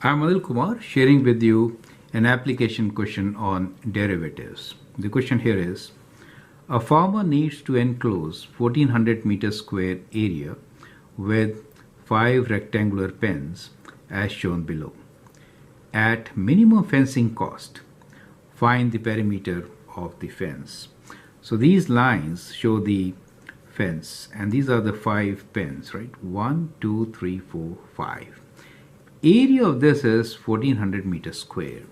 I'm Anil Kumar sharing with you an application question on derivatives. The question here is, a farmer needs to enclose 1400 meter square area with 5 rectangular pens as shown below. At minimum fencing cost, find the perimeter of the fence. So these lines show the fence and these are the 5 pens, right? 1, 2, 3, 4, 5. Area of this is 1400 meters square.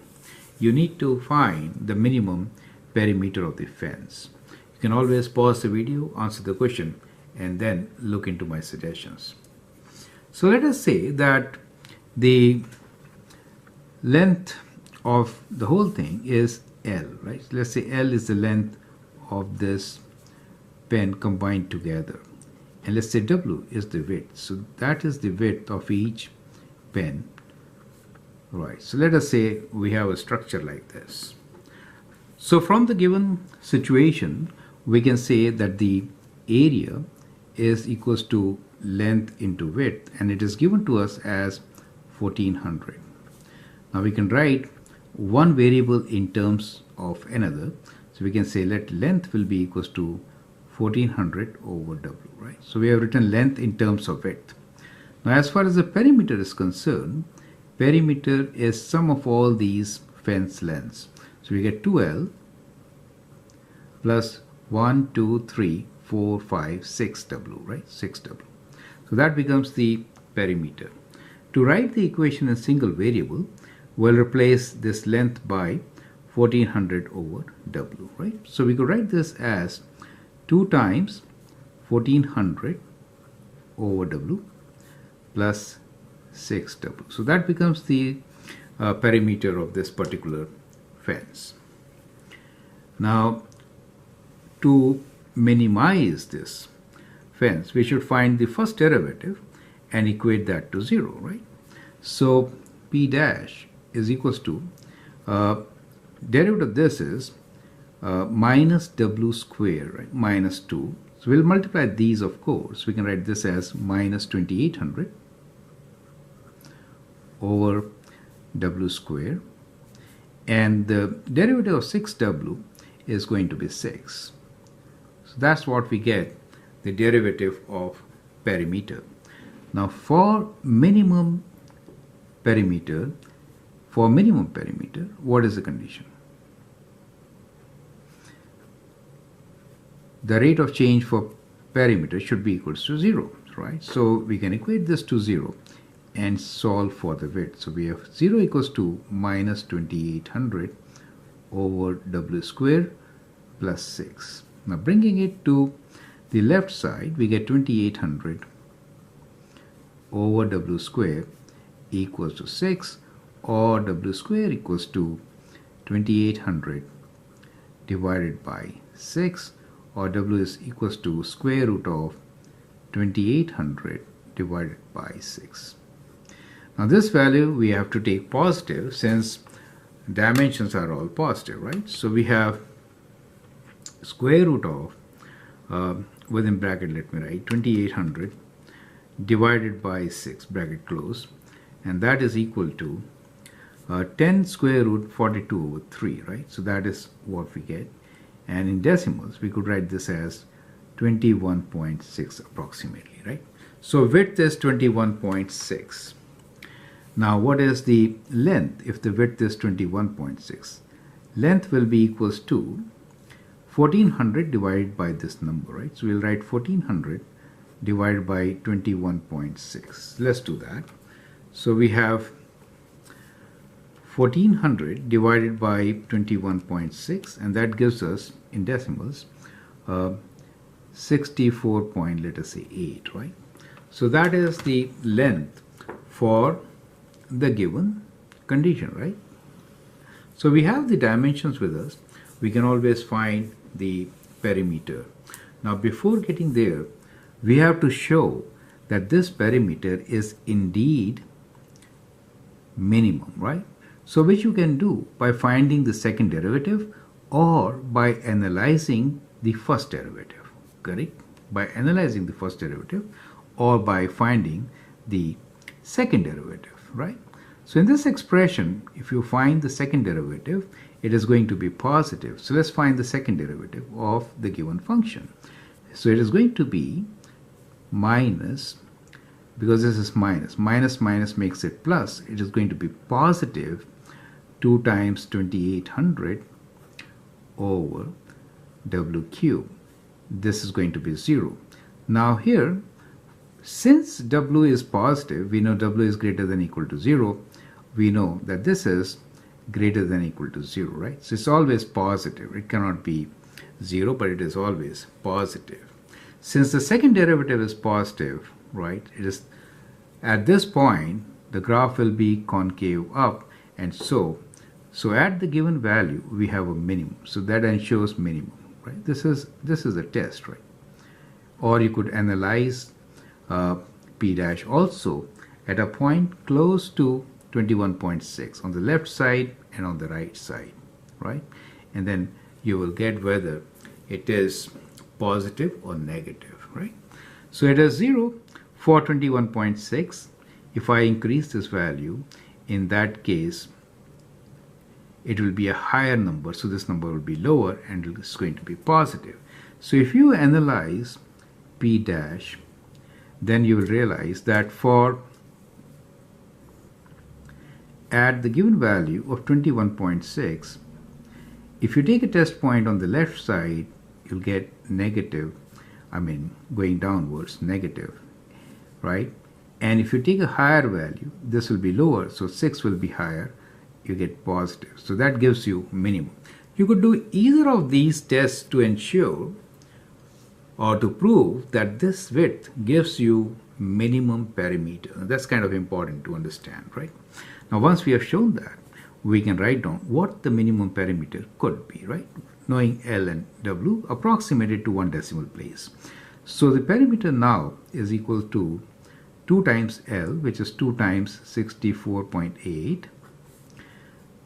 You need to find the minimum perimeter of the fence. You can always pause the video, answer the question, and then look into my suggestions. So let us say that the length of the whole thing is L, right? Let's say L is the length of this pen combined together. And let's say W is the width. So that is the width of each pen. Right, so let us say we have a structure like this. So from the given situation, we can say that the area is equals to length into width, and it is given to us as 1400. Now we can write one variable in terms of another. So we can say let length will be equals to 1400 over W, right? So we have written length in terms of width. Now as far as the perimeter is concerned, perimeter is sum of all these fence lengths. So we get 2L plus 1, 2, 3, 4, 5, 6W, right? 6W. So that becomes the perimeter. To write the equation in single variable, we'll replace this length by 1400 over W, right? So we could write this as 2 times 1400 over W plus 6W. So that becomes the perimeter of this particular fence. Now, to minimize this fence, we should find the first derivative and equate that to 0, right? So P dash is equals to, derivative of this is minus W square, right? Minus 2. So we'll multiply these, of course. We can write this as minus 2800 over W square, and the derivative of 6W is going to be 6. So that's what we get, the derivative of perimeter. Now for minimum perimeter, what is the condition? The rate of change for perimeter should be equals to 0, right? So we can equate this to 0 and solve for the width. So we have 0 equals to minus 2800 over W square plus 6. Now bringing it to the left side, we get 2800 over W square equals to 6, or W square equals to 2800 divided by 6, or W is equals to square root of 2800 divided by 6. Now this value we have to take positive since dimensions are all positive, right? So we have square root of, within bracket let me write, 2800 divided by 6, bracket close, and that is equal to 10 square root 42 over 3, right? So that is what we get. And in decimals, we could write this as 21.6 approximately, right? So width is 21.6. Now what is the length if the width is 21.6? Length will be equals to 1400 divided by this number, right? So we'll write 1400 divided by 21.6. Let's do that. So we have 1400 divided by 21.6, and that gives us in decimals 64 point, let us say 8, right? So that is the length for the given condition, right? So we have the dimensions with us. We can always find the perimeter. Now before getting there, we have to show that this perimeter is indeed minimum, right? So which you can do by finding the second derivative or by analyzing the first derivative, correct? By analyzing the first derivative or by finding the second derivative, right? So in this expression, if you find the second derivative, it is going to be positive. So let's find the second derivative of the given function. So it is going to be minus, because this is minus, minus makes it plus, it is going to be positive 2 times 2800 over w cube. This is going to be 0. Now here, since w is positive, we know w is greater than or equal to 0. We know that this is greater than or equal to 0, right? So it's always positive. It cannot be 0, but it is always positive. Since the second derivative is positive, right, it is at this point the graph will be concave up, and so at the given value we have a minimum. So that ensures minimum, right? This is a test, right? Or you could analyze p dash also at a point close to 21.6 on the left side and on the right side, right? And then you will get whether it is positive or negative, right? So it is 0 for 21.6. If I increase this value, in that case it will be a higher number, so this number will be lower and it's going to be positive. So if you analyze p dash, then you will realize that for at the given value of 21.6, if you take a test point on the left side, you'll get negative, going downwards, negative, right? And if you take a higher value, this will be lower, so 6 will be higher, you get positive. So that gives you minimum. You could do either of these tests to ensure or to prove that this width gives you minimum perimeter. That's kind of important to understand, right? Now once we have shown that, we can write down what the minimum perimeter could be, right? Knowing L and W approximated to 1 decimal place. So the perimeter now is equal to 2 times L, which is 2 times 64.8,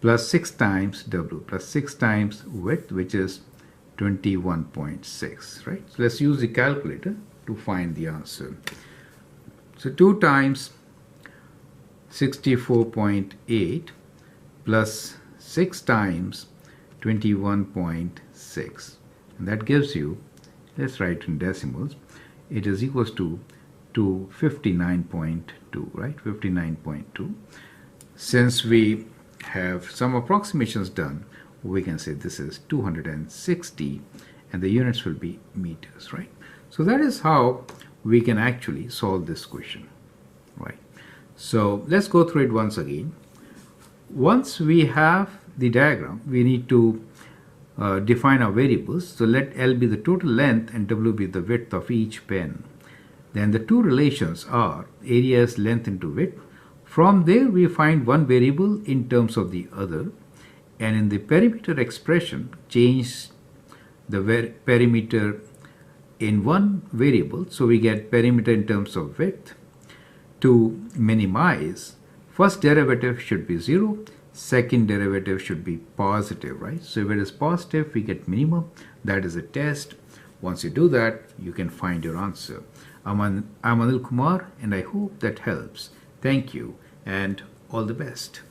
plus 6 times W, plus 6 times width, which is 21.6, right? So let's use the calculator to find the answer. So 2 times 64.8 plus 6 times 21.6, and that gives you, let's write in decimals, it is equals to 59.2, right? 59.2. Since we have some approximations done, we can say this is 260 and the units will be meters, right? So that is how we can actually solve this question, right? So let's go through it once again. Once we have the diagram, we need to define our variables. So let L be the total length and W be the width of each pen. Then the two relations are area is length into width. From there we find one variable in terms of the other, and in the perimeter expression change the perimeter in one variable, so we get perimeter in terms of width. To minimize, first derivative should be 0, second derivative should be positive, right? So if it is positive, we get minimum. That is a test. Once you do that, you can find your answer. I'm Anil Kumar, and I hope that helps. Thank you and all the best.